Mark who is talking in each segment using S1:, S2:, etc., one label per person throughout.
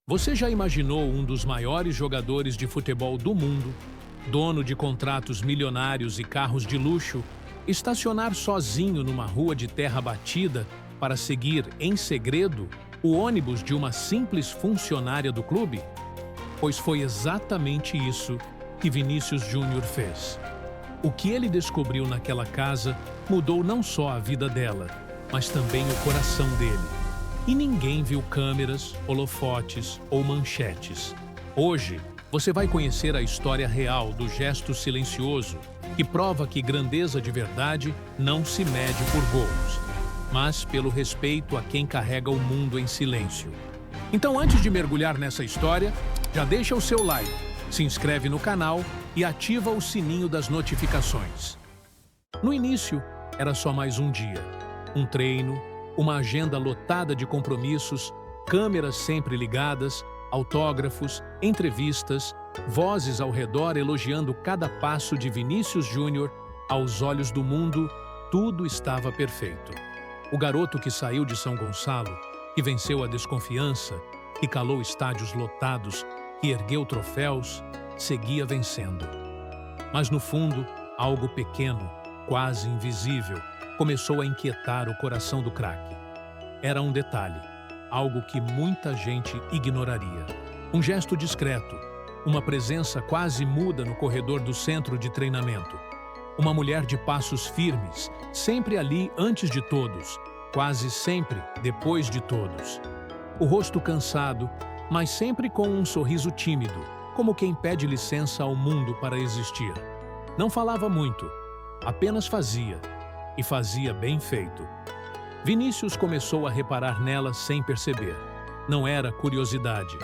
S1: Você já imaginou um dos maiores jogadores de futebol do mundo, dono de contratos milionários e carros de luxo, estacionar sozinho numa rua de terra batida para seguir, em segredo, o ônibus de uma simples funcionária do clube? Pois foi exatamente isso que Vinícius Júnior fez. O que ele descobriu naquela casa mudou não só a vida dela, mas também o coração dele. E ninguém viu câmeras, holofotes ou manchetes. Hoje, você vai conhecer a história real do gesto silencioso que prova que grandeza de verdade não se mede por gols, mas pelo respeito a quem carrega o mundo em silêncio. Então, antes de mergulhar nessa história, já deixa o seu like, se inscreve no canal e ativa o sininho das notificações. No início, era só mais um dia, um treino, uma agenda lotada de compromissos, câmeras sempre ligadas, autógrafos, entrevistas, vozes ao redor elogiando cada passo de Vinícius Júnior. Aos olhos do mundo, tudo estava perfeito. O garoto que saiu de São Gonçalo, que venceu a desconfiança, que calou estádios lotados, que ergueu troféus, seguia vencendo. Mas no fundo, algo pequeno, quase invisível, começou a inquietar o coração do craque. Era um detalhe, algo que muita gente ignoraria. Um gesto discreto, uma presença quase muda no corredor do centro de treinamento. Uma mulher de passos firmes, sempre ali antes de todos, quase sempre depois de todos. O rosto cansado, mas sempre com um sorriso tímido, como quem pede licença ao mundo para existir. Não falava muito, apenas fazia, e fazia bem feito. Vinícius começou a reparar nela sem perceber. Não era curiosidade.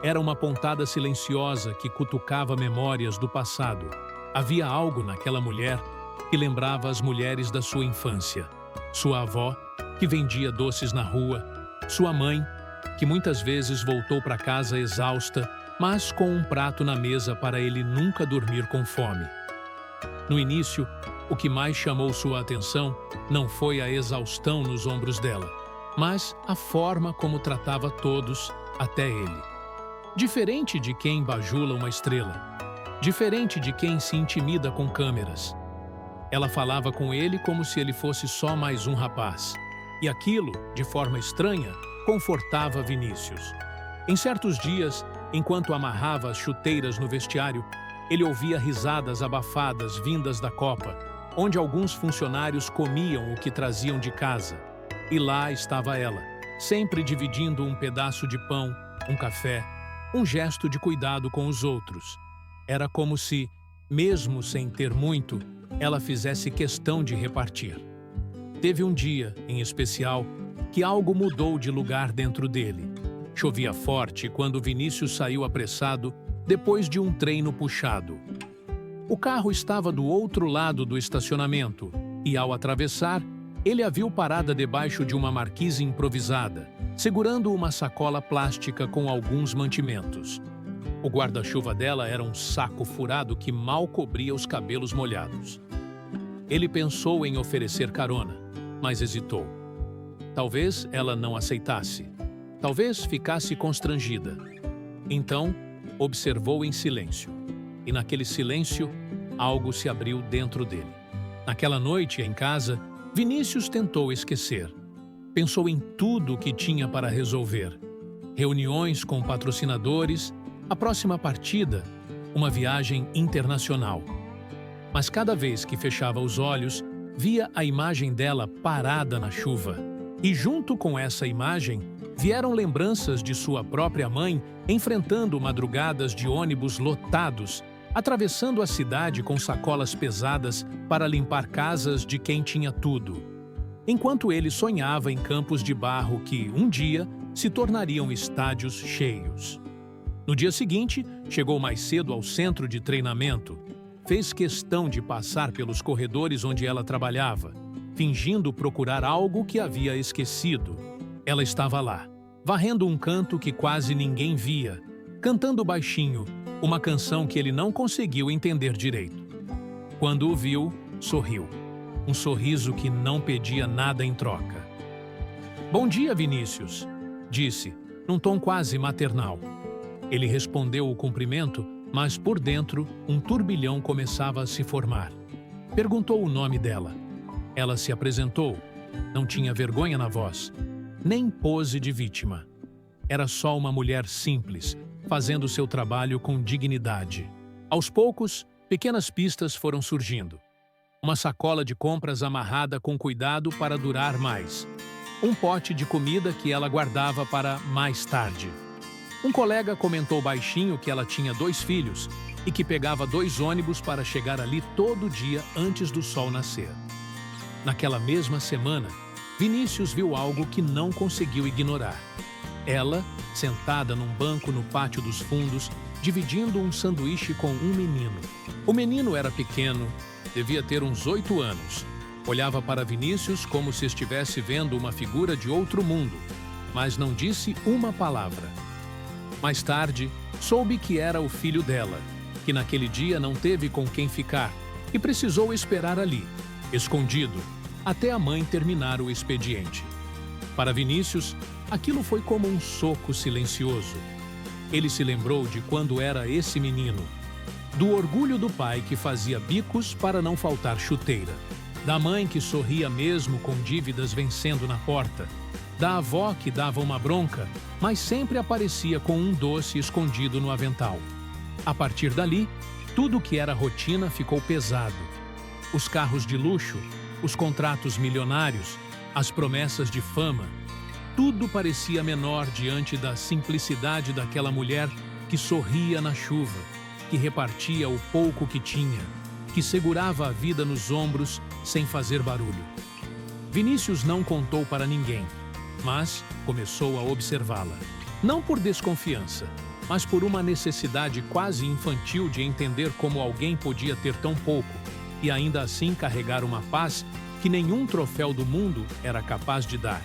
S1: Era uma pontada silenciosa que cutucava memórias do passado. Havia algo naquela mulher que lembrava as mulheres da sua infância. Sua avó, que vendia doces na rua. Sua mãe, que muitas vezes voltou para casa exausta, mas com um prato na mesa para ele nunca dormir com fome. No início, o que mais chamou sua atenção não foi a exaustão nos ombros dela, mas a forma como tratava todos, até ele. Diferente de quem bajula uma estrela, diferente de quem se intimida com câmeras. Ela falava com ele como se ele fosse só mais um rapaz, e aquilo, de forma estranha, confortava Vinícius. Em certos dias, enquanto amarrava as chuteiras no vestiário, ele ouvia risadas abafadas vindas da copa, onde alguns funcionários comiam o que traziam de casa. E lá estava ela, sempre dividindo um pedaço de pão, um café, um gesto de cuidado com os outros. Era como se, mesmo sem ter muito, ela fizesse questão de repartir. Teve um dia, em especial, que algo mudou de lugar dentro dele. Chovia forte quando Vinícius saiu apressado depois de um treino puxado. O carro estava do outro lado do estacionamento e, ao atravessar, ele a viu parada debaixo de uma marquise improvisada, segurando uma sacola plástica com alguns mantimentos. O guarda-chuva dela era um saco furado que mal cobria os cabelos molhados. Ele pensou em oferecer carona, mas hesitou. Talvez ela não aceitasse. Talvez ficasse constrangida. Então, observou em silêncio. E naquele silêncio, algo se abriu dentro dele. Naquela noite, em casa, Vinícius tentou esquecer. Pensou em tudo o que tinha para resolver. Reuniões com patrocinadores, a próxima partida, uma viagem internacional. Mas cada vez que fechava os olhos, via a imagem dela parada na chuva. E junto com essa imagem, vieram lembranças de sua própria mãe enfrentando madrugadas de ônibus lotados, atravessando a cidade com sacolas pesadas para limpar casas de quem tinha tudo. Enquanto ele sonhava em campos de barro que, um dia, se tornariam estádios cheios. No dia seguinte, chegou mais cedo ao centro de treinamento. Fez questão de passar pelos corredores onde ela trabalhava, fingindo procurar algo que havia esquecido. Ela estava lá, varrendo um canto que quase ninguém via, cantando baixinho, uma canção que ele não conseguiu entender direito. Quando o viu, sorriu. Um sorriso que não pedia nada em troca. "Bom dia, Vinícius", disse, num tom quase maternal. Ele respondeu o cumprimento, mas por dentro um turbilhão começava a se formar. Perguntou o nome dela. Ela se apresentou. Não tinha vergonha na voz, nem pose de vítima. Era só uma mulher simples, fazendo seu trabalho com dignidade. Aos poucos, pequenas pistas foram surgindo. Uma sacola de compras amarrada com cuidado para durar mais. Um pote de comida que ela guardava para mais tarde. Um colega comentou baixinho que ela tinha 2 filhos e que pegava 2 ônibus para chegar ali todo dia antes do sol nascer. Naquela mesma semana, Vinícius viu algo que não conseguiu ignorar. Ela, sentada num banco no pátio dos fundos, dividindo um sanduíche com um menino. O menino era pequeno, devia ter uns 8 anos. Olhava para Vinícius como se estivesse vendo uma figura de outro mundo, mas não disse uma palavra. Mais tarde, soube que era o filho dela, que naquele dia não teve com quem ficar e precisou esperar ali, escondido, até a mãe terminar o expediente. Para Vinícius, aquilo foi como um soco silencioso. Ele se lembrou de quando era esse menino, do orgulho do pai que fazia bicos para não faltar chuteira, da mãe que sorria mesmo com dívidas vencendo na porta, da avó que dava uma bronca, mas sempre aparecia com um doce escondido no avental. A partir dali, tudo que era rotina ficou pesado. Os carros de luxo, os contratos milionários, as promessas de fama, tudo parecia menor diante da simplicidade daquela mulher que sorria na chuva, que repartia o pouco que tinha, que segurava a vida nos ombros sem fazer barulho. Vinícius não contou para ninguém, mas começou a observá-la. Não por desconfiança, mas por uma necessidade quase infantil de entender como alguém podia ter tão pouco e ainda assim carregar uma paz que nenhum troféu do mundo era capaz de dar.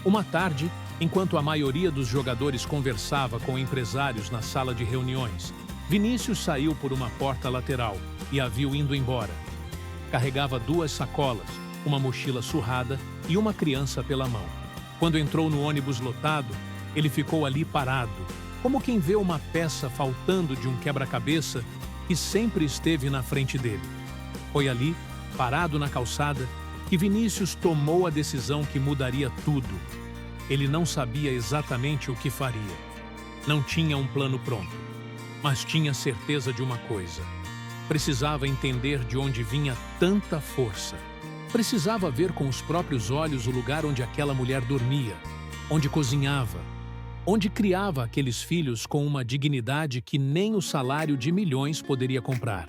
S1: Uma tarde, enquanto a maioria dos jogadores conversava com empresários na sala de reuniões, Vinícius saiu por uma porta lateral e a viu indo embora. Carregava 2 sacolas, uma mochila surrada e uma criança pela mão. Quando entrou no ônibus lotado, ele ficou ali parado, como quem vê uma peça faltando de um quebra-cabeça que sempre esteve na frente dele. Foi ali, parado na calçada, que Vinícius tomou a decisão que mudaria tudo. Ele não sabia exatamente o que faria. Não tinha um plano pronto, mas tinha certeza de uma coisa. Precisava entender de onde vinha tanta força. Precisava ver com os próprios olhos o lugar onde aquela mulher dormia, onde cozinhava, onde criava aqueles filhos com uma dignidade que nem o salário de milhões poderia comprar.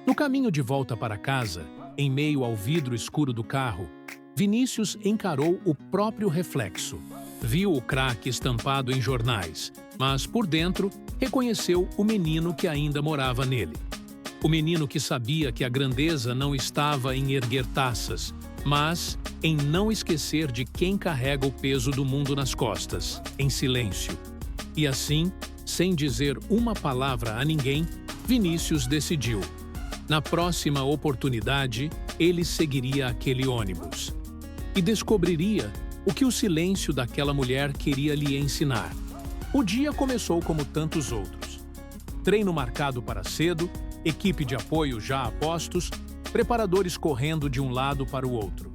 S1: No caminho de volta para casa, em meio ao vidro escuro do carro, Vinícius encarou o próprio reflexo. Viu o craque estampado em jornais, mas por dentro reconheceu o menino que ainda morava nele. O menino que sabia que a grandeza não estava em erguer taças, mas em não esquecer de quem carrega o peso do mundo nas costas, em silêncio. E assim, sem dizer uma palavra a ninguém, Vinícius decidiu. Na próxima oportunidade, ele seguiria aquele ônibus. E descobriria o que o silêncio daquela mulher queria lhe ensinar. O dia começou como tantos outros. Treino marcado para cedo, equipe de apoio já a postos, preparadores correndo de um lado para o outro.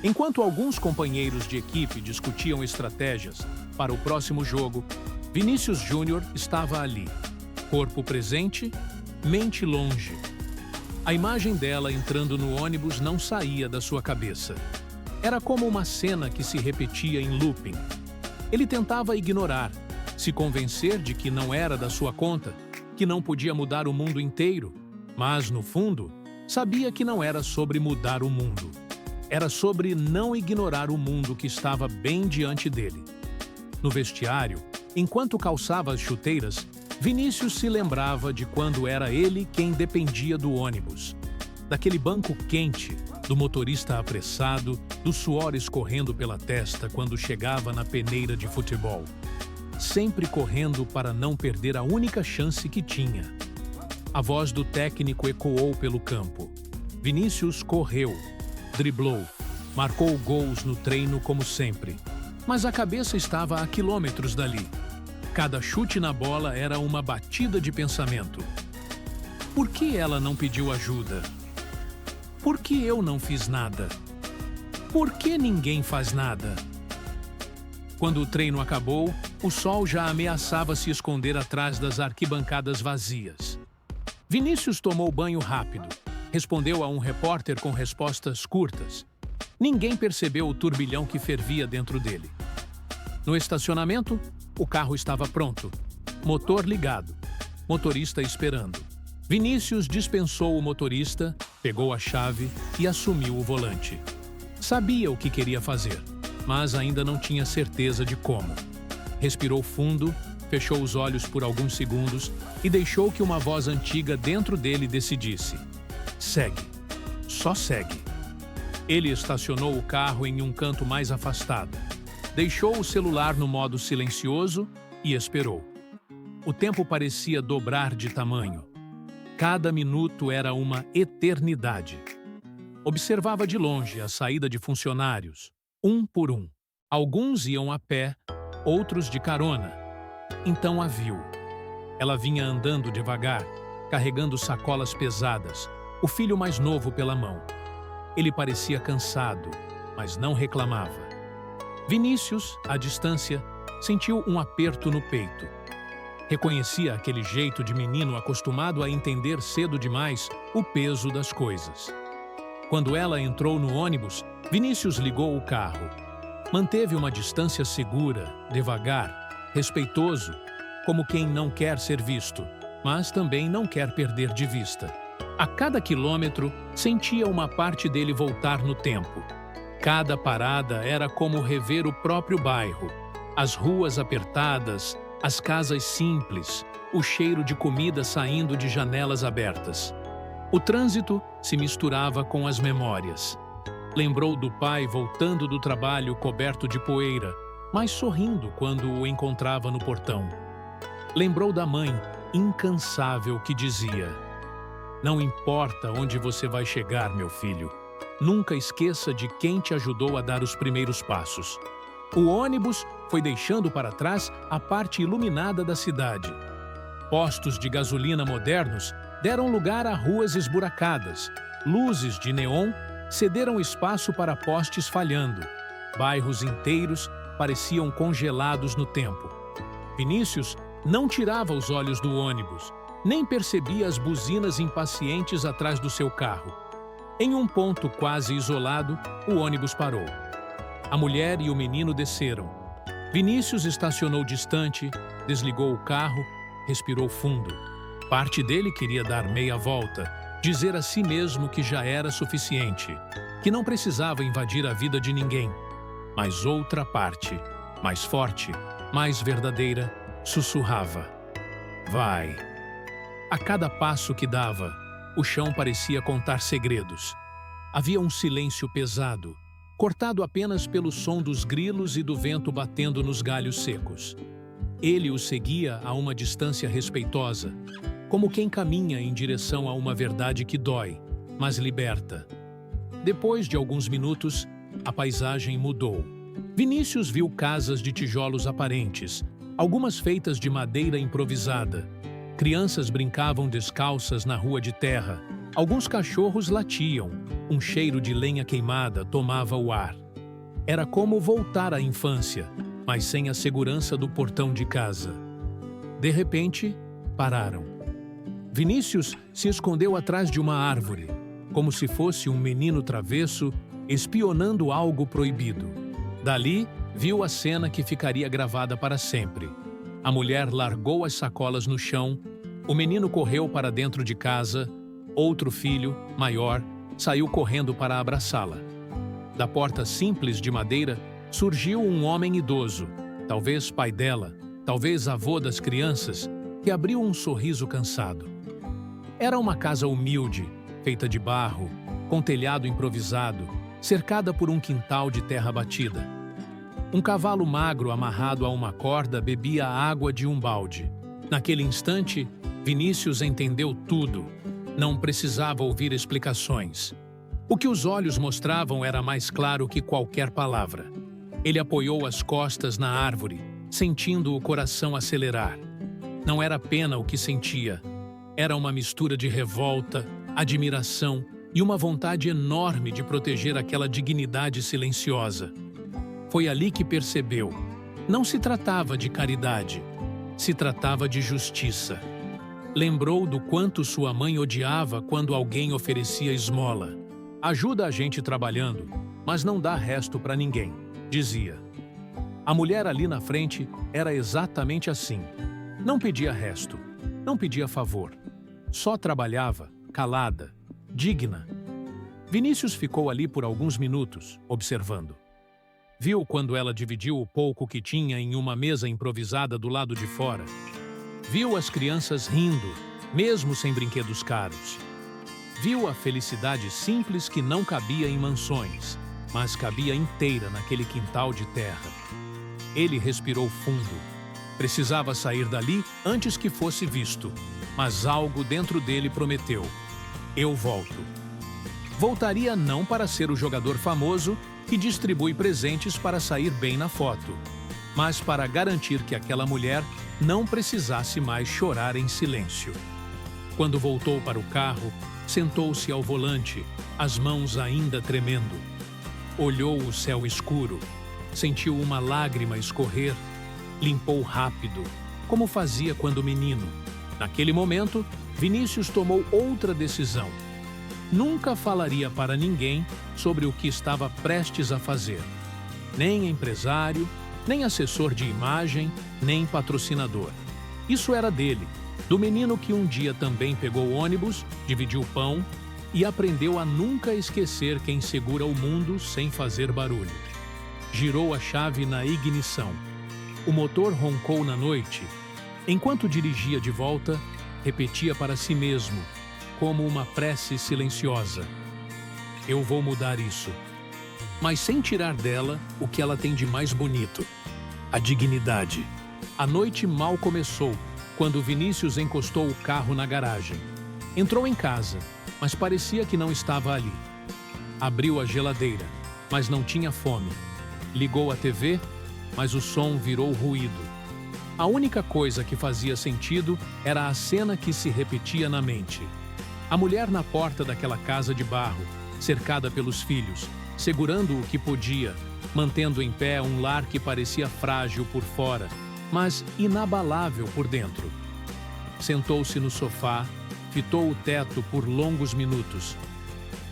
S1: Enquanto alguns companheiros de equipe discutiam estratégias para o próximo jogo, Vinícius Júnior estava ali, corpo presente, mente longe. A imagem dela entrando no ônibus não saía da sua cabeça. Era como uma cena que se repetia em looping. Ele tentava ignorar, se convencer de que não era da sua conta, que não podia mudar o mundo inteiro, mas, no fundo, sabia que não era sobre mudar o mundo. Era sobre não ignorar o mundo que estava bem diante dele. No vestiário, enquanto calçava as chuteiras, Vinícius se lembrava de quando era ele quem dependia do ônibus. Daquele banco quente, do motorista apressado, do suor escorrendo pela testa quando chegava na peneira de futebol. Sempre correndo para não perder a única chance que tinha. A voz do técnico ecoou pelo campo. Vinícius correu, driblou, marcou gols no treino como sempre. mas a cabeça estava a quilômetros dali. Cada chute na bola era uma batida de pensamento. Por que ela não pediu ajuda? Por que eu não fiz nada? Por que ninguém faz nada? Quando o treino acabou, o sol já ameaçava se esconder atrás das arquibancadas vazias. Vinícius tomou banho rápido. Respondeu a um repórter com respostas curtas. Ninguém percebeu o turbilhão que fervia dentro dele. No estacionamento, o carro estava pronto. Motor ligado. Motorista esperando. Vinícius dispensou o motorista, pegou a chave e assumiu o volante. Sabia o que queria fazer, mas ainda não tinha certeza de como. Respirou fundo, fechou os olhos por alguns segundos e deixou que uma voz antiga dentro dele decidisse. Segue. Só segue. Ele estacionou o carro em um canto mais afastado. Deixou o celular no modo silencioso e esperou. O tempo parecia dobrar de tamanho. Cada minuto era uma eternidade. Observava de longe a saída de funcionários, um por um. Alguns iam a pé, outros de carona. Então a viu. Ela vinha andando devagar, carregando sacolas pesadas, o filho mais novo pela mão. Ele parecia cansado, mas não reclamava. Vinícius, à distância, sentiu um aperto no peito. Reconhecia aquele jeito de menino acostumado a entender cedo demais o peso das coisas. Quando ela entrou no ônibus, Vinícius ligou o carro. Manteve uma distância segura, devagar, respeitoso, como quem não quer ser visto, mas também não quer perder de vista. A cada quilômetro, sentia uma parte dele voltar no tempo. Cada parada era como rever o próprio bairro. As ruas apertadas, as casas simples, o cheiro de comida saindo de janelas abertas. O trânsito se misturava com as memórias. Lembrou do pai voltando do trabalho coberto de poeira, mas sorrindo quando o encontrava no portão. Lembrou da mãe, incansável, que dizia: Não importa onde você vai chegar, meu filho. Nunca esqueça de quem te ajudou a dar os primeiros passos. O ônibus foi deixando para trás a parte iluminada da cidade. Postos de gasolina modernos deram lugar a ruas esburacadas. Luzes de neon cederam espaço para postes falhando. Bairros inteiros pareciam congelados no tempo. Vinícius não tirava os olhos do ônibus, nem percebia as buzinas impacientes atrás do seu carro. Em um ponto quase isolado, o ônibus parou. A mulher e o menino desceram. Vinícius estacionou distante, desligou o carro, respirou fundo. Parte dele queria dar meia volta, dizer a si mesmo que já era suficiente, que não precisava invadir a vida de ninguém. Mas outra parte, mais forte, mais verdadeira, sussurrava: Vai. A cada passo que dava, o chão parecia contar segredos. Havia um silêncio pesado, cortado apenas pelo som dos grilos e do vento batendo nos galhos secos. Ele o seguia a uma distância respeitosa, como quem caminha em direção a uma verdade que dói, mas liberta. Depois de alguns minutos, a paisagem mudou. Vinícius viu casas de tijolos aparentes, algumas feitas de madeira improvisada. Crianças brincavam descalças na rua de terra. Alguns cachorros latiam. Um cheiro de lenha queimada tomava o ar. Era como voltar à infância, mas sem a segurança do portão de casa. De repente, pararam. Vinícius se escondeu atrás de uma árvore, como se fosse um menino travesso espionando algo proibido. Dali, viu a cena que ficaria gravada para sempre. A mulher largou as sacolas no chão, o menino correu para dentro de casa, outro filho, maior, saiu correndo para abraçá-la. Da porta simples de madeira, surgiu um homem idoso, talvez pai dela, talvez avô das crianças, que abriu um sorriso cansado. Era uma casa humilde, feita de barro, com telhado improvisado, cercada por um quintal de terra batida. Um cavalo magro amarrado a uma corda bebia a água de um balde. Naquele instante, Vinícius entendeu tudo. Não precisava ouvir explicações. O que os olhos mostravam era mais claro que qualquer palavra. Ele apoiou as costas na árvore, sentindo o coração acelerar. Não era pena o que sentia. Era uma mistura de revolta, admiração e uma vontade enorme de proteger aquela dignidade silenciosa. Foi ali que percebeu. Não se tratava de caridade, se tratava de justiça. Lembrou do quanto sua mãe odiava quando alguém oferecia esmola. Ajuda a gente trabalhando, mas não dá resto para ninguém, dizia. A mulher ali na frente era exatamente assim. Não pedia resto, não pedia favor. Só trabalhava, calada, digna. Vinícius ficou ali por alguns minutos, observando. Viu quando ela dividiu o pouco que tinha em uma mesa improvisada do lado de fora. Viu as crianças rindo, mesmo sem brinquedos caros. Viu a felicidade simples que não cabia em mansões, mas cabia inteira naquele quintal de terra. Ele respirou fundo. Precisava sair dali antes que fosse visto, mas algo dentro dele prometeu. Eu volto. Voltaria não para ser o jogador famoso que distribui presentes para sair bem na foto, mas para garantir que aquela mulher não precisasse mais chorar em silêncio. Quando voltou para o carro, sentou-se ao volante, as mãos ainda tremendo. Olhou o céu escuro, sentiu uma lágrima escorrer, limpou rápido, como fazia quando menino. Naquele momento, Vinícius tomou outra decisão. Nunca falaria para ninguém sobre o que estava prestes a fazer. Nem empresário, nem assessor de imagem, nem patrocinador. Isso era dele, do menino que um dia também pegou ônibus, dividiu pão e aprendeu a nunca esquecer quem segura o mundo sem fazer barulho. Girou a chave na ignição. O motor roncou na noite. Enquanto dirigia de volta, repetia para si mesmo, como uma prece silenciosa. Eu vou mudar isso. Mas sem tirar dela o que ela tem de mais bonito. A dignidade. A noite mal começou, quando Vinícius encostou o carro na garagem. Entrou em casa, mas parecia que não estava ali. Abriu a geladeira, mas não tinha fome. Ligou a TV, mas o som virou ruído. A única coisa que fazia sentido era a cena que se repetia na mente. A mulher na porta daquela casa de barro, cercada pelos filhos, segurando o que podia, mantendo em pé um lar que parecia frágil por fora, mas inabalável por dentro. Sentou-se no sofá, fitou o teto por longos minutos.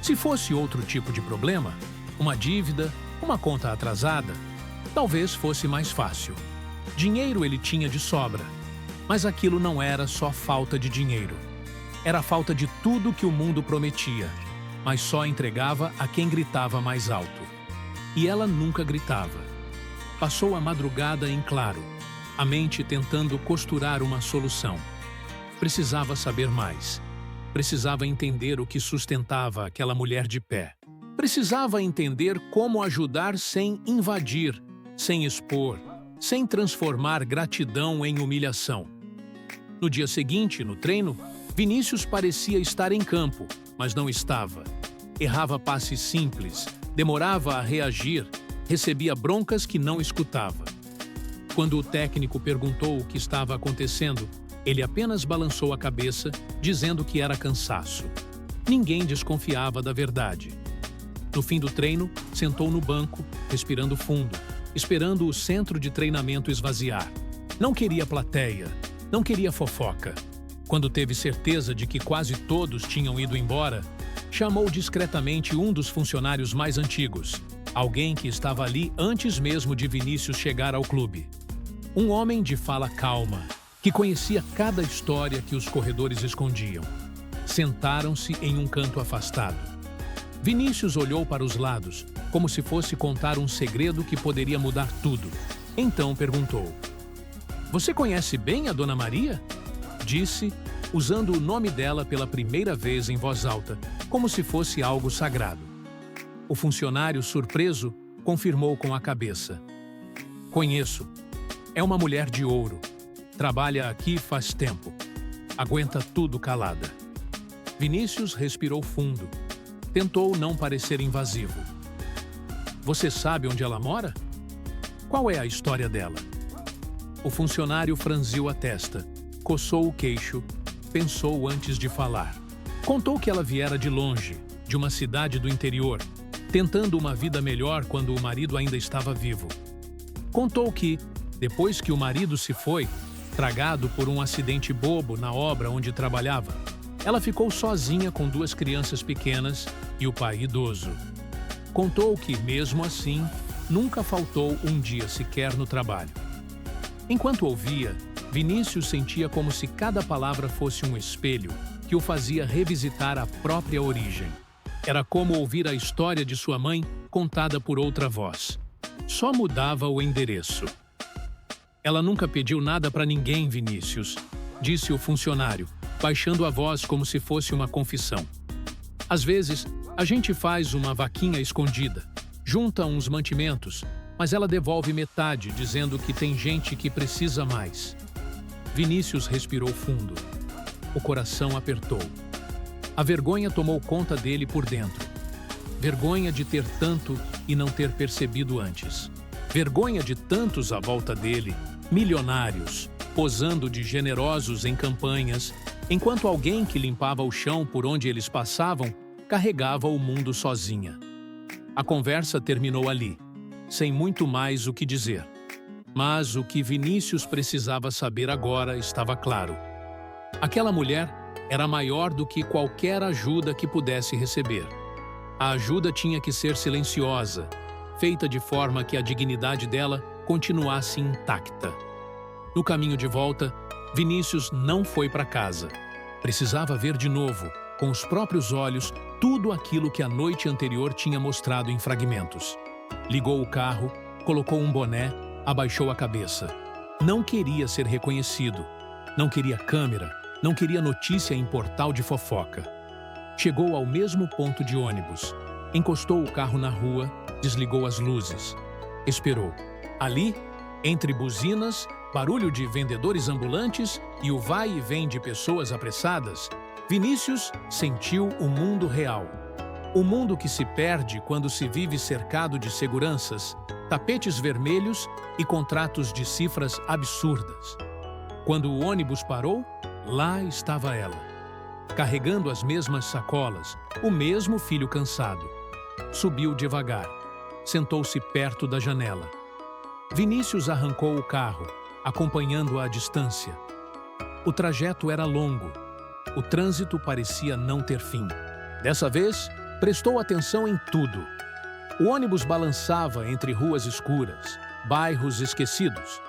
S1: Se fosse outro tipo de problema, uma dívida, uma conta atrasada, talvez fosse mais fácil. Dinheiro ele tinha de sobra, mas aquilo não era só falta de dinheiro. Era falta de tudo que o mundo prometia, mas só entregava a quem gritava mais alto. E ela nunca gritava. Passou a madrugada em claro, a mente tentando costurar uma solução. Precisava saber mais. Precisava entender o que sustentava aquela mulher de pé. Precisava entender como ajudar sem invadir, sem expor, sem transformar gratidão em humilhação. No dia seguinte, no treino, Vinícius parecia estar em campo, mas não estava. Errava passes simples, demorava a reagir, recebia broncas que não escutava. Quando o técnico perguntou o que estava acontecendo, ele apenas balançou a cabeça, dizendo que era cansaço. Ninguém desconfiava da verdade. No fim do treino, sentou no banco, respirando fundo, esperando o centro de treinamento esvaziar. Não queria plateia, não queria fofoca. Quando teve certeza de que quase todos tinham ido embora, chamou discretamente um dos funcionários mais antigos, alguém que estava ali antes mesmo de Vinícius chegar ao clube. Um homem de fala calma, que conhecia cada história que os corredores escondiam. Sentaram-se em um canto afastado. Vinícius olhou para os lados, como se fosse contar um segredo que poderia mudar tudo. Então perguntou: "Você conhece bem a Dona Maria?" Disse, usando o nome dela pela primeira vez em voz alta, como se fosse algo sagrado. O funcionário, surpreso, confirmou com a cabeça: "Conheço. É uma mulher de ouro. Trabalha aqui faz tempo. Aguenta tudo calada." Vinícius respirou fundo. Tentou não parecer invasivo. "Você sabe onde ela mora?" Qual é a história dela? O funcionário franziu a testa, coçou o queixo, pensou antes de falar. Contou que ela viera de longe, de uma cidade do interior, tentando uma vida melhor quando o marido ainda estava vivo. Contou que, depois que o marido se foi, tragado por um acidente bobo na obra onde trabalhava, ela ficou sozinha com 2 crianças pequenas e o pai idoso. Contou que, mesmo assim, nunca faltou um dia sequer no trabalho. Enquanto ouvia, Vinícius sentia como se cada palavra fosse um espelho que o fazia revisitar a própria origem. Era como ouvir a história de sua mãe contada por outra voz. Só mudava o endereço. Ela nunca pediu nada para ninguém, Vinícius, disse o funcionário, baixando a voz como se fosse uma confissão. Às vezes, a gente faz uma vaquinha escondida, junta uns mantimentos, mas ela devolve metade, dizendo que tem gente que precisa mais. Vinícius respirou fundo. O coração apertou. A vergonha tomou conta dele por dentro. Vergonha de ter tanto e não ter percebido antes. Vergonha de tantos à volta dele, milionários, posando de generosos em campanhas, enquanto alguém que limpava o chão por onde eles passavam carregava o mundo sozinha. A conversa terminou ali, sem muito mais o que dizer. Mas o que Vinícius precisava saber agora estava claro. Aquela mulher era maior do que qualquer ajuda que pudesse receber. A ajuda tinha que ser silenciosa, feita de forma que a dignidade dela continuasse intacta. No caminho de volta, Vinícius não foi para casa. Precisava ver de novo, com os próprios olhos, tudo aquilo que a noite anterior tinha mostrado em fragmentos. Ligou o carro, colocou um boné, abaixou a cabeça. Não queria ser reconhecido. Não queria câmera. Não queria notícia em portal de fofoca. Chegou ao mesmo ponto de ônibus. Encostou o carro na rua, desligou as luzes. Esperou. Ali, entre buzinas, barulho de vendedores ambulantes e o vai e vem de pessoas apressadas, Vinícius sentiu o mundo real. O mundo que se perde quando se vive cercado de seguranças, tapetes vermelhos e contratos de cifras absurdas. Quando o ônibus parou, lá estava ela, carregando as mesmas sacolas, o mesmo filho cansado. Subiu devagar, sentou-se perto da janela. Vinícius arrancou o carro, acompanhando-a à distância. O trajeto era longo. O trânsito parecia não ter fim. Dessa vez, prestou atenção em tudo. O ônibus balançava entre ruas escuras, bairros esquecidos.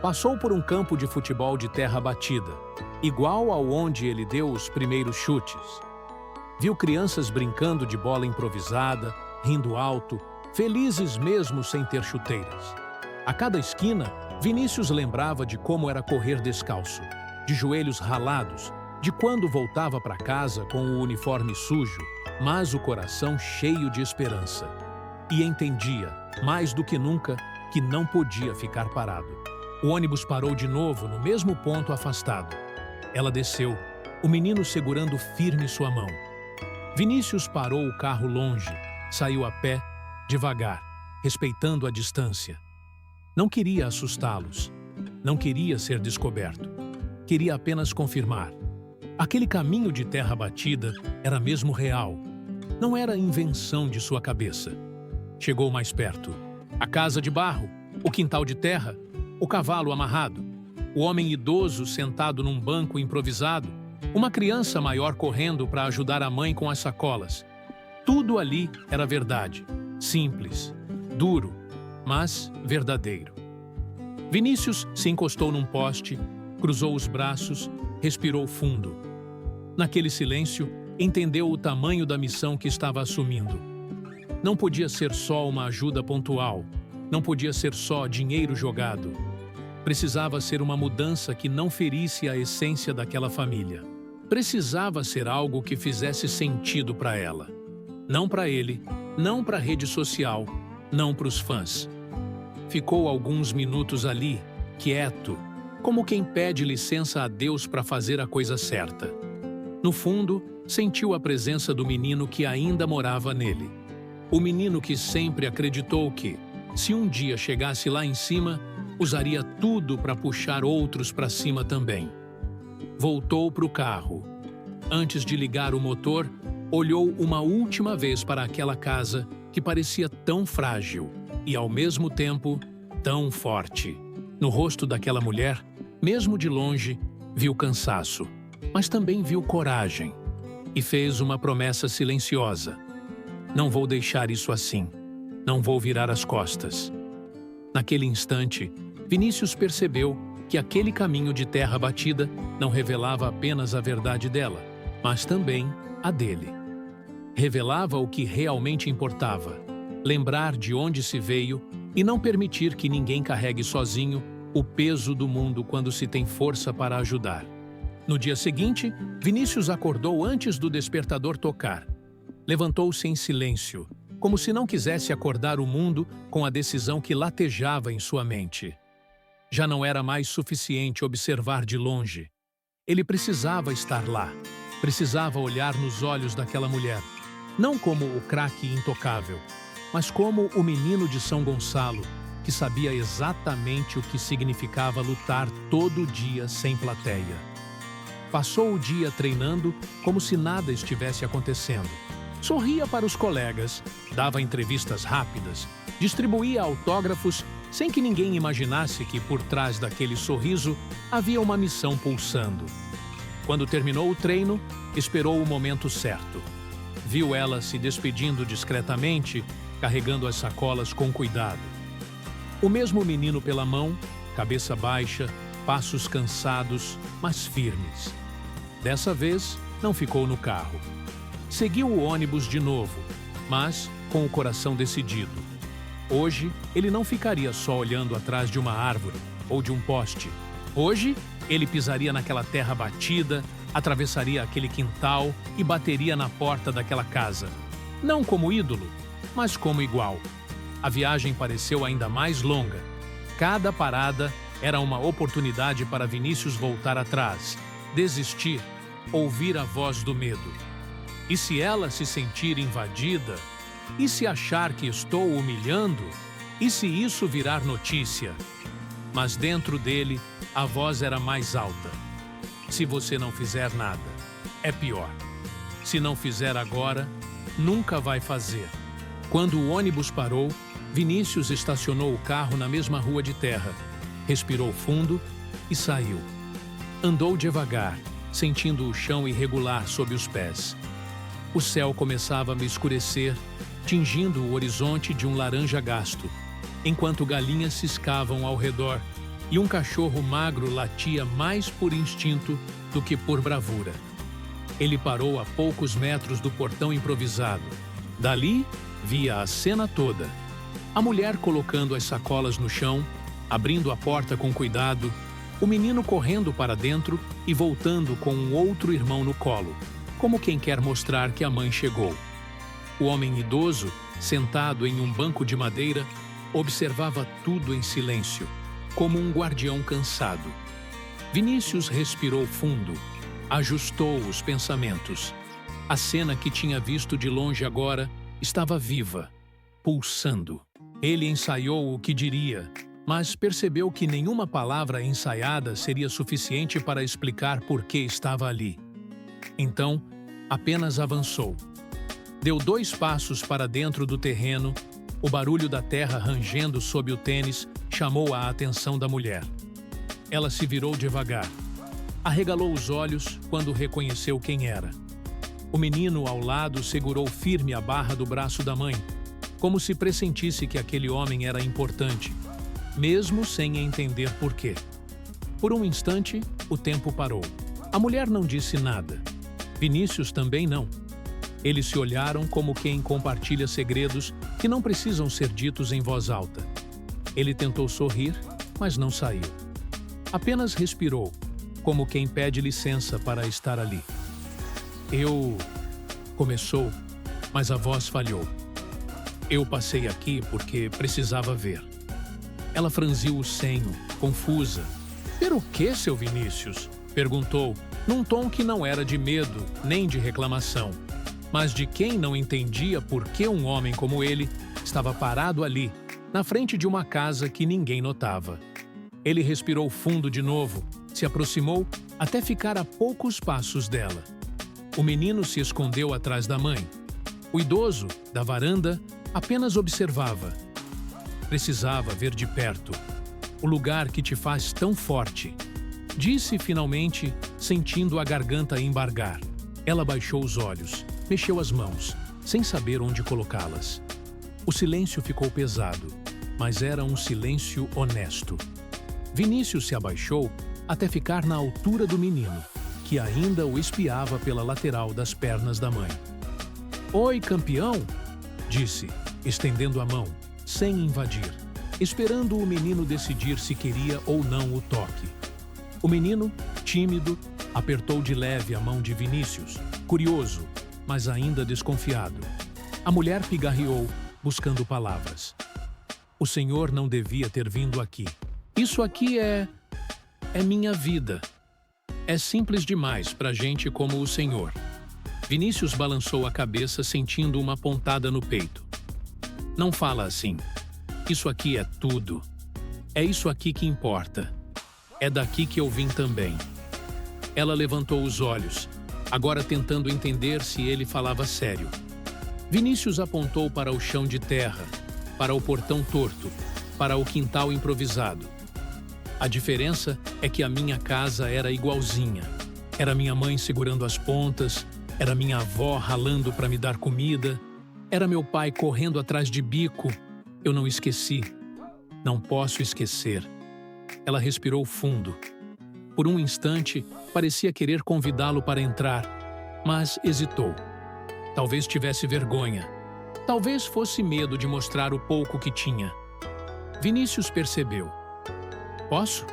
S1: Passou por um campo de futebol de terra batida, igual ao onde ele deu os primeiros chutes. Viu crianças brincando de bola improvisada, rindo alto, felizes mesmo sem ter chuteiras. A cada esquina, Vinícius lembrava de como era correr descalço, de joelhos ralados, de quando voltava para casa com o uniforme sujo, mas o coração cheio de esperança. E entendia, mais do que nunca, que não podia ficar parado. O ônibus parou de novo no mesmo ponto afastado. Ela desceu, o menino segurando firme sua mão. Vinícius parou o carro longe, saiu a pé, devagar, respeitando a distância. Não queria assustá-los. Não queria ser descoberto. Queria apenas confirmar. Aquele caminho de terra batida era mesmo real. Não era invenção de sua cabeça. Chegou mais perto. A casa de barro, o quintal de terra, o cavalo amarrado, o homem idoso sentado num banco improvisado, uma criança maior correndo para ajudar a mãe com as sacolas. Tudo ali era verdade, simples, duro, mas verdadeiro. Vinícius se encostou num poste, cruzou os braços, respirou fundo. Naquele silêncio, entendeu o tamanho da missão que estava assumindo. Não podia ser só uma ajuda pontual, não podia ser só dinheiro jogado. Precisava ser uma mudança que não ferisse a essência daquela família. Precisava ser algo que fizesse sentido para ela. Não para ele, não para a rede social, não para os fãs. Ficou alguns minutos ali, quieto, como quem pede licença a Deus para fazer a coisa certa. No fundo, sentiu a presença do menino que ainda morava nele. O menino que sempre acreditou que, Se um dia chegasse lá em cima, usaria tudo para puxar outros para cima também. Voltou para o carro. Antes de ligar o motor, olhou uma última vez para aquela casa que parecia tão frágil e, ao mesmo tempo, tão forte. No rosto daquela mulher, mesmo de longe, viu cansaço, mas também viu coragem. E fez uma promessa silenciosa. Não vou deixar isso assim. Não vou virar as costas. Naquele instante, Vinícius percebeu que aquele caminho de terra batida não revelava apenas a verdade dela, mas também a dele. Revelava o que realmente importava: lembrar de onde se veio e não permitir que ninguém carregue sozinho o peso do mundo quando se tem força para ajudar. No dia seguinte, Vinícius acordou antes do despertador tocar. Levantou-se em silêncio, como se não quisesse acordar o mundo com a decisão que latejava em sua mente. Já não era mais suficiente observar de longe. Ele precisava estar lá. Precisava olhar nos olhos daquela mulher, não como o craque intocável, mas como o menino de São Gonçalo, que sabia exatamente o que significava lutar todo dia sem plateia. Passou o dia treinando como se nada estivesse acontecendo. Sorria para os colegas, dava entrevistas rápidas, distribuía autógrafos sem que ninguém imaginasse que por trás daquele sorriso havia uma missão pulsando. Quando terminou o treino, esperou o momento certo. Viu ela se despedindo discretamente, carregando as sacolas com cuidado. O mesmo menino pela mão, cabeça baixa, passos cansados, mas firmes. Dessa vez, não ficou no carro. Seguiu o ônibus de novo, mas com o coração decidido. Hoje, ele não ficaria só olhando atrás de uma árvore ou de um poste. Hoje, ele pisaria naquela terra batida, atravessaria aquele quintal e bateria na porta daquela casa. Não como ídolo, mas como igual. A viagem pareceu ainda mais longa. Cada parada era uma oportunidade para Vinícius voltar atrás, desistir, ouvir a voz do medo. E se ela se sentir invadida? E se achar que estou humilhando? E se isso virar notícia? Mas dentro dele, a voz era mais alta. Se você não fizer nada, é pior. Se não fizer agora, nunca vai fazer. Quando o ônibus parou, Vinícius estacionou o carro na mesma rua de terra, respirou fundo e saiu. Andou devagar, sentindo o chão irregular sob os pés. O céu começava a escurecer, tingindo o horizonte de um laranja gasto, enquanto galinhas ciscavam ao redor e um cachorro magro latia mais por instinto do que por bravura. Ele parou a poucos metros do portão improvisado. Dali, via a cena toda. A mulher colocando as sacolas no chão, abrindo a porta com cuidado, o menino correndo para dentro e voltando com um outro irmão no colo, como quem quer mostrar que a mãe chegou. O homem idoso, sentado em um banco de madeira, observava tudo em silêncio, como um guardião cansado. Vinícius respirou fundo, ajustou os pensamentos. A cena que tinha visto de longe agora estava viva, pulsando. Ele ensaiou o que diria, mas percebeu que nenhuma palavra ensaiada seria suficiente para explicar por que estava ali. Então, apenas avançou. Deu 2 passos para dentro do terreno. O barulho da terra rangendo sob o tênis chamou a atenção da mulher. Ela se virou devagar. Arregalou os olhos quando reconheceu quem era. O menino ao lado segurou firme a barra do braço da mãe, como se pressentisse que aquele homem era importante, mesmo sem entender por quê. Por um instante, o tempo parou. A mulher não disse nada. Vinícius também não. Eles se olharam como quem compartilha segredos que não precisam ser ditos em voz alta. Ele tentou sorrir, mas não saiu. Apenas respirou, como quem pede licença para estar ali. Começou, mas a voz falhou. Eu passei aqui porque precisava ver. Ela franziu o senho, confusa. Ver o quê, seu Vinícius? Perguntou, num tom que não era de medo nem de reclamação, mas de quem não entendia por que um homem como ele estava parado ali, na frente de uma casa que ninguém notava. Ele respirou fundo de novo, se aproximou até ficar a poucos passos dela. O menino se escondeu atrás da mãe. O idoso, da varanda, apenas observava. Precisava ver de perto. O lugar que te faz tão forte. Disse finalmente, sentindo a garganta embargar. Ela baixou os olhos, mexeu as mãos, sem saber onde colocá-las. O silêncio ficou pesado, mas era um silêncio honesto. Vinícius se abaixou até ficar na altura do menino, que ainda o espiava pela lateral das pernas da mãe. "Oi, campeão!" disse, estendendo a mão, sem invadir, esperando o menino decidir se queria ou não o toque. O menino, tímido, apertou de leve a mão de Vinícius, curioso, mas ainda desconfiado. A mulher pigarreou, buscando palavras. "O senhor não devia ter vindo aqui. Isso aqui é minha vida. É simples demais para gente como o senhor." Vinícius balançou a cabeça, sentindo uma pontada no peito. "Não fala assim. Isso aqui é tudo. É isso aqui que importa. É daqui que eu vim também." Ela levantou os olhos, agora tentando entender se ele falava sério. Vinícius apontou para o chão de terra, para o portão torto, para o quintal improvisado. "A diferença é que a minha casa era igualzinha. Era minha mãe segurando as pontas, era minha avó ralando para me dar comida, era meu pai correndo atrás de bico. Eu não esqueci. Não posso esquecer." Ela respirou fundo. Por um instante, parecia querer convidá-lo para entrar, mas hesitou. Talvez tivesse vergonha. Talvez fosse medo de mostrar o pouco que tinha. Vinícius percebeu. "Posso?"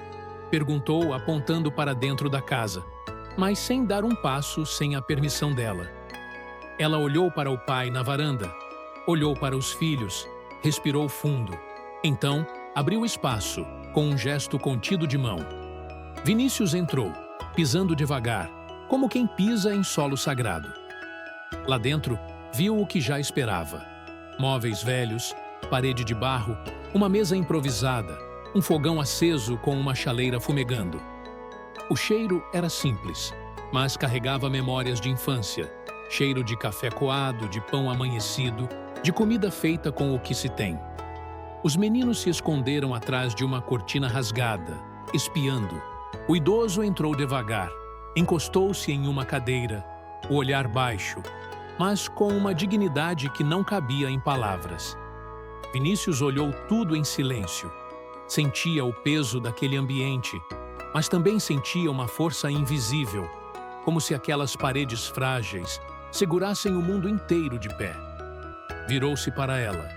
S1: perguntou, apontando para dentro da casa, mas sem dar um passo sem a permissão dela. Ela olhou para o pai na varanda, olhou para os filhos, respirou fundo. Então, abriu espaço, com um gesto contido de mão. Vinícius entrou, pisando devagar, como quem pisa em solo sagrado. Lá dentro, viu o que já esperava. Móveis velhos, parede de barro, uma mesa improvisada, um fogão aceso com uma chaleira fumegando. O cheiro era simples, mas carregava memórias de infância. Cheiro de café coado, de pão amanhecido, de comida feita com o que se tem. Os meninos se esconderam atrás de uma cortina rasgada, espiando. O idoso entrou devagar, encostou-se em uma cadeira, o olhar baixo, mas com uma dignidade que não cabia em palavras. Vinícius olhou tudo em silêncio. Sentia o peso daquele ambiente, mas também sentia uma força invisível, como se aquelas paredes frágeis segurassem o mundo inteiro de pé. Virou-se para ela.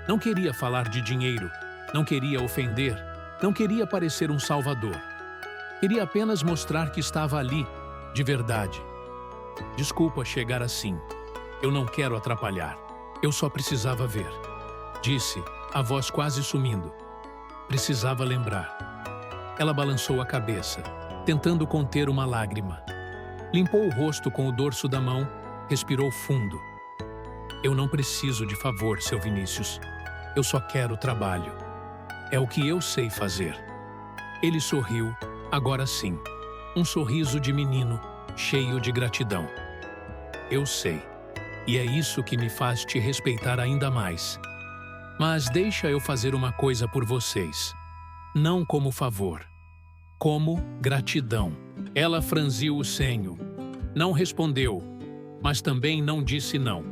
S1: Não queria falar de dinheiro, não queria ofender, não queria parecer um salvador. Queria apenas mostrar que estava ali, de verdade. "Desculpa chegar assim. Eu não quero atrapalhar. Eu só precisava ver", disse, a voz quase sumindo. Precisava lembrar. Ela balançou a cabeça, tentando conter uma lágrima. Limpou o rosto com o dorso da mão, respirou fundo. "Eu não preciso de favor, seu Vinícius. Eu só quero trabalho. É o que eu sei fazer." Ele sorriu, agora sim. Um sorriso de menino, cheio de gratidão. "Eu sei. E é isso que me faz te respeitar ainda mais. Mas deixa eu fazer uma coisa por vocês. Não como favor. Como gratidão." Ela franziu o senho. Não respondeu, mas também não disse não.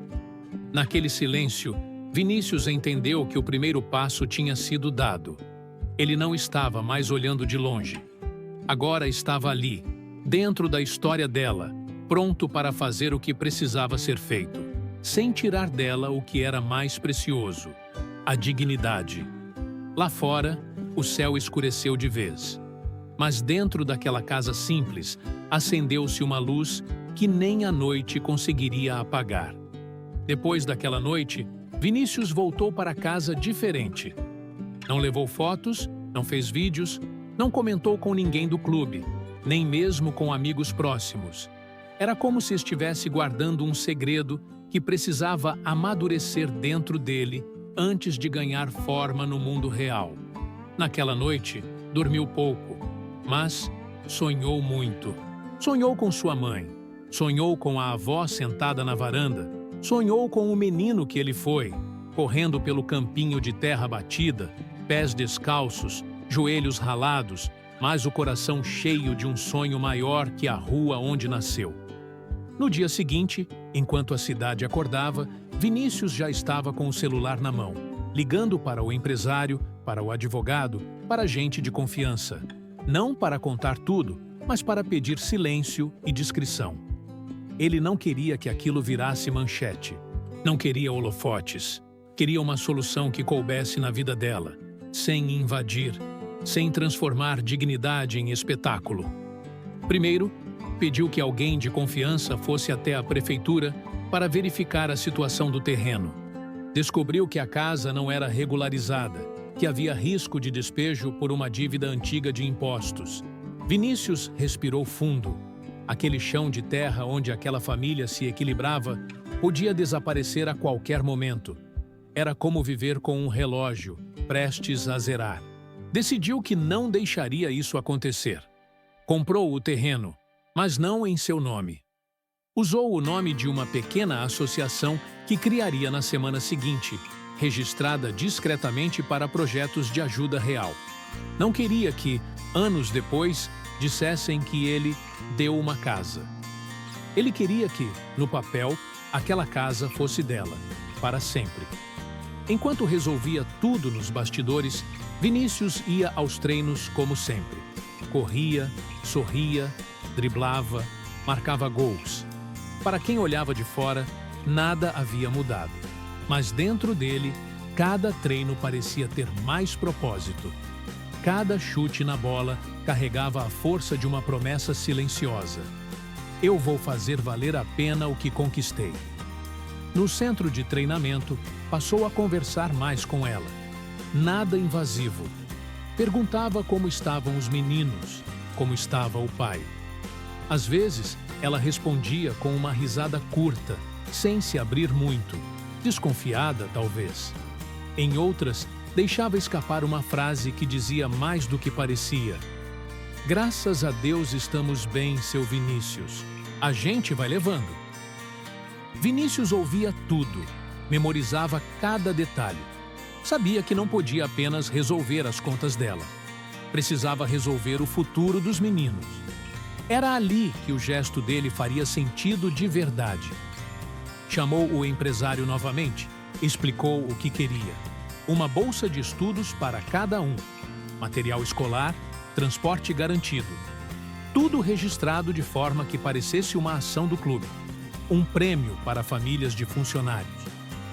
S1: Naquele silêncio, Vinícius entendeu que o primeiro passo tinha sido dado. Ele não estava mais olhando de longe. Agora estava ali, dentro da história dela, pronto para fazer o que precisava ser feito, sem tirar dela o que era mais precioso: a dignidade. Lá fora, o céu escureceu de vez. Mas dentro daquela casa simples, acendeu-se uma luz que nem a noite conseguiria apagar. Depois daquela noite, Vinícius voltou para casa diferente. Não levou fotos, não fez vídeos, não comentou com ninguém do clube, nem mesmo com amigos próximos. Era como se estivesse guardando um segredo que precisava amadurecer dentro dele antes de ganhar forma no mundo real. Naquela noite, dormiu pouco, mas sonhou muito. Sonhou com sua mãe, sonhou com a avó sentada na varanda, sonhou com o menino que ele foi, correndo pelo campinho de terra batida, pés descalços, joelhos ralados, mas o coração cheio de um sonho maior que a rua onde nasceu. No dia seguinte, enquanto a cidade acordava, Vinícius já estava com o celular na mão, ligando para o empresário, para o advogado, para gente de confiança. Não para contar tudo, mas para pedir silêncio e discrição. Ele não queria que aquilo virasse manchete. Não queria holofotes. Queria uma solução que coubesse na vida dela, sem invadir, sem transformar dignidade em espetáculo. Primeiro, pediu que alguém de confiança fosse até a prefeitura para verificar a situação do terreno. Descobriu que a casa não era regularizada, que havia risco de despejo por uma dívida antiga de impostos. Vinícius respirou fundo. Aquele chão de terra onde aquela família se equilibrava podia desaparecer a qualquer momento. Era como viver com um relógio, prestes a zerar. Decidiu que não deixaria isso acontecer. Comprou o terreno, mas não em seu nome. Usou o nome de uma pequena associação que criaria na semana seguinte, registrada discretamente para projetos de ajuda real. Não queria que, anos depois, dissessem que ele deu uma casa. Ele queria que, no papel, aquela casa fosse dela, para sempre. Enquanto resolvia tudo nos bastidores, Vinícius ia aos treinos como sempre. Corria, sorria, driblava, marcava gols. Para quem olhava de fora, nada havia mudado. Mas dentro dele, cada treino parecia ter mais propósito. Cada chute na bola carregava a força de uma promessa silenciosa. Eu vou fazer valer a pena o que conquistei. No centro de treinamento, passou a conversar mais com ela. Nada invasivo. Perguntava como estavam os meninos, como estava o pai. Às vezes, ela respondia com uma risada curta, sem se abrir muito, desconfiada talvez. Em outras, deixava escapar uma frase que dizia mais do que parecia. Graças a Deus estamos bem, seu Vinícius. A gente vai levando. Vinícius ouvia tudo, memorizava cada detalhe. Sabia que não podia apenas resolver as contas dela. Precisava resolver o futuro dos meninos. Era ali que o gesto dele faria sentido de verdade. Chamou o empresário novamente, explicou o que queria. Uma bolsa de estudos para cada um, material escolar, transporte garantido. Tudo registrado de forma que parecesse uma ação do clube. Um prêmio para famílias de funcionários.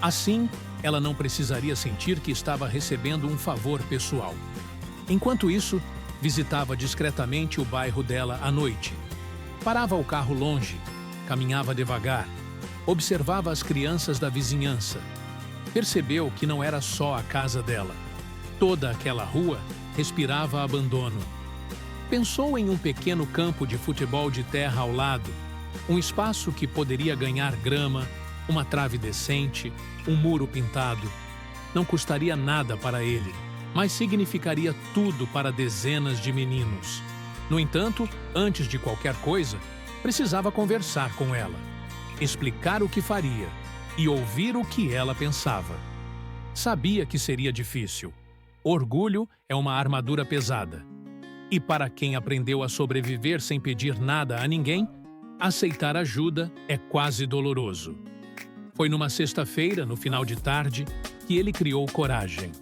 S1: Assim, ela não precisaria sentir que estava recebendo um favor pessoal. Enquanto isso, visitava discretamente o bairro dela à noite. Parava o carro longe, caminhava devagar, observava as crianças da vizinhança. Percebeu que não era só a casa dela. Toda aquela rua respirava abandono. Pensou em um pequeno campo de futebol de terra ao lado, um espaço que poderia ganhar grama, uma trave decente, um muro pintado. Não custaria nada para ele, mas significaria tudo para dezenas de meninos. No entanto, antes de qualquer coisa, precisava conversar com ela, explicar o que faria e ouvir o que ela pensava. Sabia que seria difícil. Orgulho é uma armadura pesada. E para quem aprendeu a sobreviver sem pedir nada a ninguém, aceitar ajuda é quase doloroso. Foi numa sexta-feira, no final de tarde, que ele criou coragem.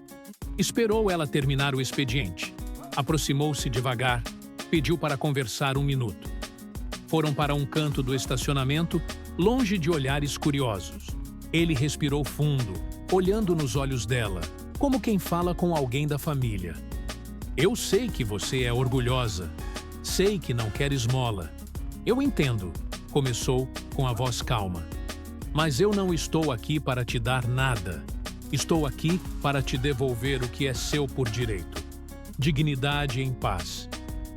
S1: Esperou ela terminar o expediente. Aproximou-se devagar, pediu para conversar 1 minuto. Foram para um canto do estacionamento, longe de olhares curiosos. Ele respirou fundo, olhando nos olhos dela, como quem fala com alguém da família. Eu sei que você é orgulhosa. Sei que não quer esmola. Eu entendo, começou com a voz calma. Mas eu não estou aqui para te dar nada. Estou aqui para te devolver o que é seu por direito. Dignidade em paz.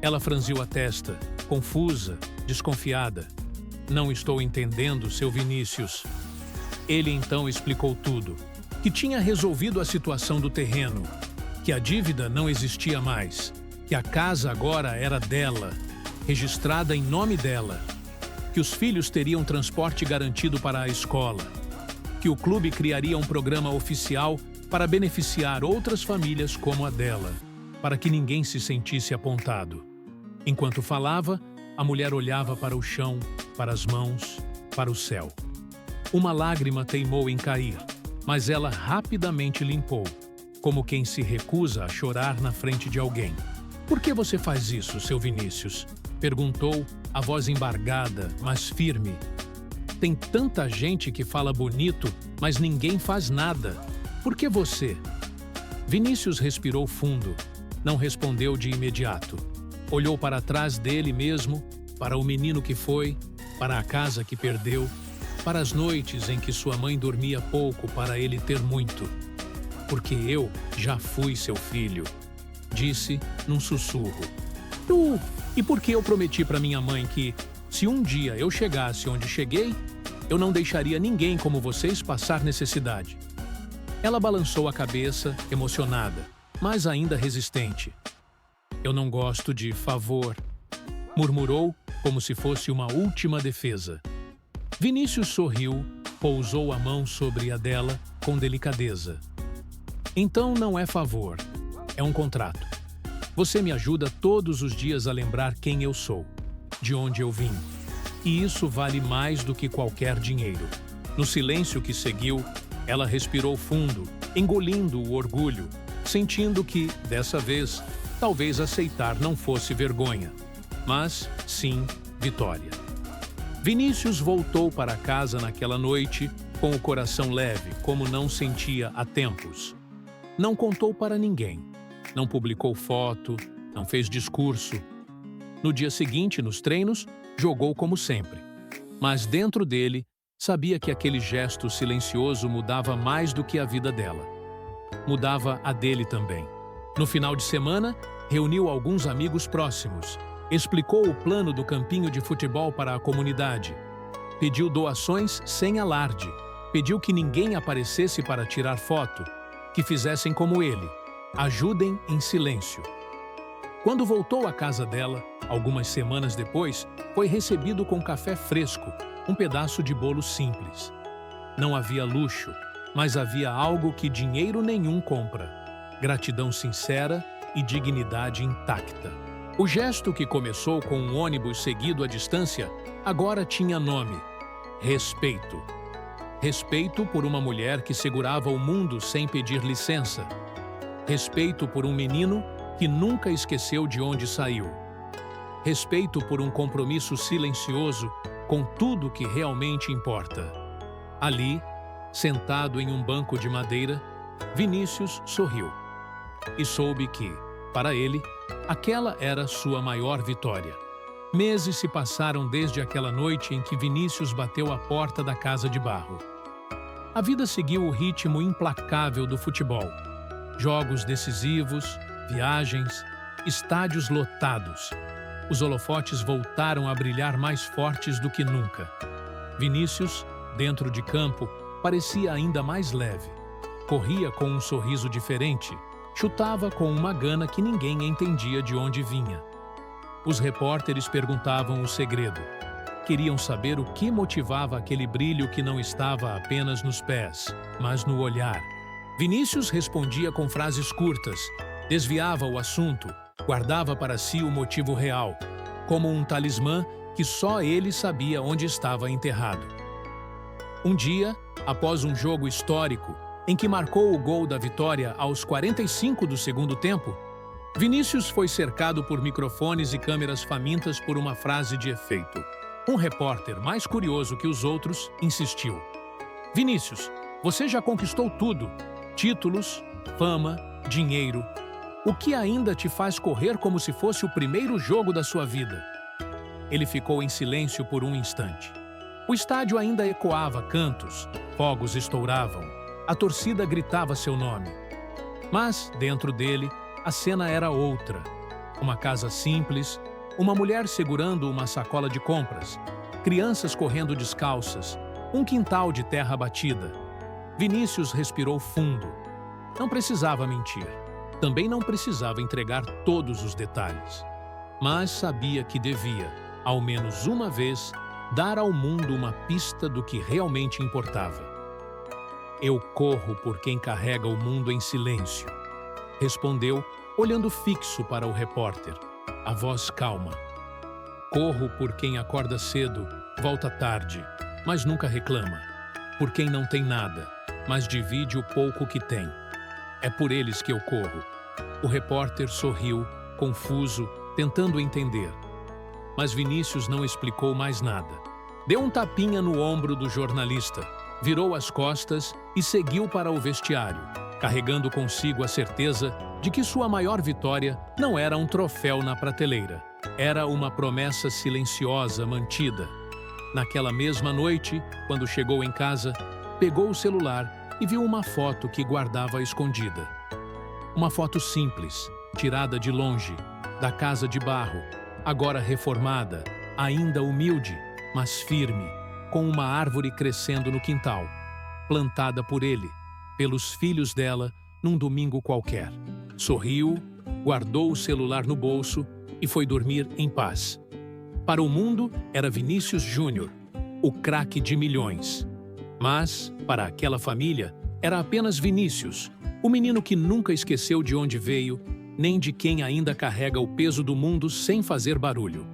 S1: Ela franziu a testa, confusa, desconfiada. Não estou entendendo, seu Vinícius. Ele então explicou tudo. que tinha resolvido a situação do terreno, que a dívida não existia mais, que a casa agora era dela, registrada em nome dela, que os filhos teriam transporte garantido para a escola, que o clube criaria um programa oficial para beneficiar outras famílias como a dela, para que ninguém se sentisse apontado. Enquanto falava, a mulher olhava para o chão, para as mãos, para o céu. Uma lágrima teimou em cair, mas ela rapidamente limpou, como quem se recusa a chorar na frente de alguém. "Por que você faz isso, seu Vinícius?" perguntou, a voz embargada, mas firme. "Tem tanta gente que fala bonito, mas ninguém faz nada. Por que você?" Vinícius respirou fundo. Não respondeu de imediato. Olhou para trás dele mesmo, para o menino que foi, para a casa que perdeu, para as noites em que sua mãe dormia pouco para ele ter muito. "Porque eu já fui seu filho", disse num sussurro. E porque eu prometi para minha mãe que, se um dia eu chegasse onde cheguei, eu não deixaria ninguém como vocês passar necessidade." Ela balançou a cabeça, emocionada, mas ainda resistente. "Eu não gosto de favor", murmurou como se fosse uma última defesa. Vinícius sorriu, pousou a mão sobre a dela com delicadeza. "Então não é favor, é um contrato. Você me ajuda todos os dias a lembrar quem eu sou, de onde eu vim. E isso vale mais do que qualquer dinheiro." No silêncio que seguiu, ela respirou fundo, engolindo o orgulho, sentindo que, dessa vez, talvez aceitar não fosse vergonha, mas, sim, vitória. Vinícius voltou para casa naquela noite com o coração leve, como não sentia há tempos. Não contou para ninguém, não publicou foto, não fez discurso. No dia seguinte, nos treinos, jogou como sempre. Mas dentro dele, sabia que aquele gesto silencioso mudava mais do que a vida dela. Mudava a dele também. No final de semana, reuniu alguns amigos próximos, explicou o plano do campinho de futebol para a comunidade, pediu doações sem alarde, pediu que ninguém aparecesse para tirar foto, que fizessem como ele, ajudem em silêncio. Quando voltou à casa dela, algumas semanas depois, foi recebido com café fresco, um pedaço de bolo simples. Não havia luxo, mas havia algo que dinheiro nenhum compra: gratidão sincera e dignidade intacta. O gesto, que começou com um ônibus seguido à distância, agora tinha nome: respeito. Respeito por uma mulher que segurava o mundo sem pedir licença. Respeito por um menino que nunca esqueceu de onde saiu. Respeito por um compromisso silencioso com tudo que realmente importa. Ali, sentado em um banco de madeira, Vinícius sorriu. E soube que, para ele, aquela era sua maior vitória. Meses se passaram desde aquela noite em que Vinícius bateu à porta da casa de barro. A vida seguiu o ritmo implacável do futebol. Jogos decisivos, viagens, estádios lotados. Os holofotes voltaram a brilhar mais fortes do que nunca. Vinícius, dentro de campo, parecia ainda mais leve. Corria com um sorriso diferente, chutava com uma gana que ninguém entendia de onde vinha. Os repórteres perguntavam o segredo. Queriam saber o que motivava aquele brilho que não estava apenas nos pés, mas no olhar. Vinícius respondia com frases curtas, desviava o assunto, guardava para si o motivo real, como um talismã que só ele sabia onde estava enterrado. Um dia, após um jogo histórico, em que marcou o gol da vitória aos 45 do segundo tempo, Vinícius foi cercado por microfones e câmeras famintas por uma frase de efeito. Um repórter, mais curioso que os outros, insistiu: "Vinícius, você já conquistou tudo: títulos, fama, dinheiro. O que ainda te faz correr como se fosse o primeiro jogo da sua vida?" Ele ficou em silêncio por um instante. O estádio ainda ecoava cantos, fogos estouravam, a torcida gritava seu nome. Mas, dentro dele, a cena era outra. Uma casa simples, uma mulher segurando uma sacola de compras, crianças correndo descalças, um quintal de terra batida. Vinícius respirou fundo. Não precisava mentir. Também não precisava entregar todos os detalhes. Mas sabia que devia, ao menos uma vez, dar ao mundo uma pista do que realmente importava. Eu corro por quem carrega o mundo em silêncio, respondeu, olhando fixo para o repórter, a voz calma. Corro por quem acorda cedo, volta tarde, mas nunca reclama. Por quem não tem nada, mas divide o pouco que tem. É por eles que eu corro. O repórter sorriu, confuso, tentando entender. Mas Vinícius não explicou mais nada. Deu um tapinha no ombro do jornalista, virou as costas e seguiu para o vestiário, carregando consigo a certeza de que sua maior vitória não era um troféu na prateleira. Era uma promessa silenciosa mantida. Naquela mesma noite, quando chegou em casa, pegou o celular e viu uma foto que guardava escondida. Uma foto simples, tirada de longe, da casa de barro, agora reformada, ainda humilde, mas firme, com uma árvore crescendo no quintal, plantada por ele, pelos filhos dela, num domingo qualquer. Sorriu, guardou o celular no bolso e foi dormir em paz. Para o mundo, era Vinícius Júnior, o craque de milhões. Mas, para aquela família, era apenas Vinícius, o menino que nunca esqueceu de onde veio, nem de quem ainda carrega o peso do mundo sem fazer barulho.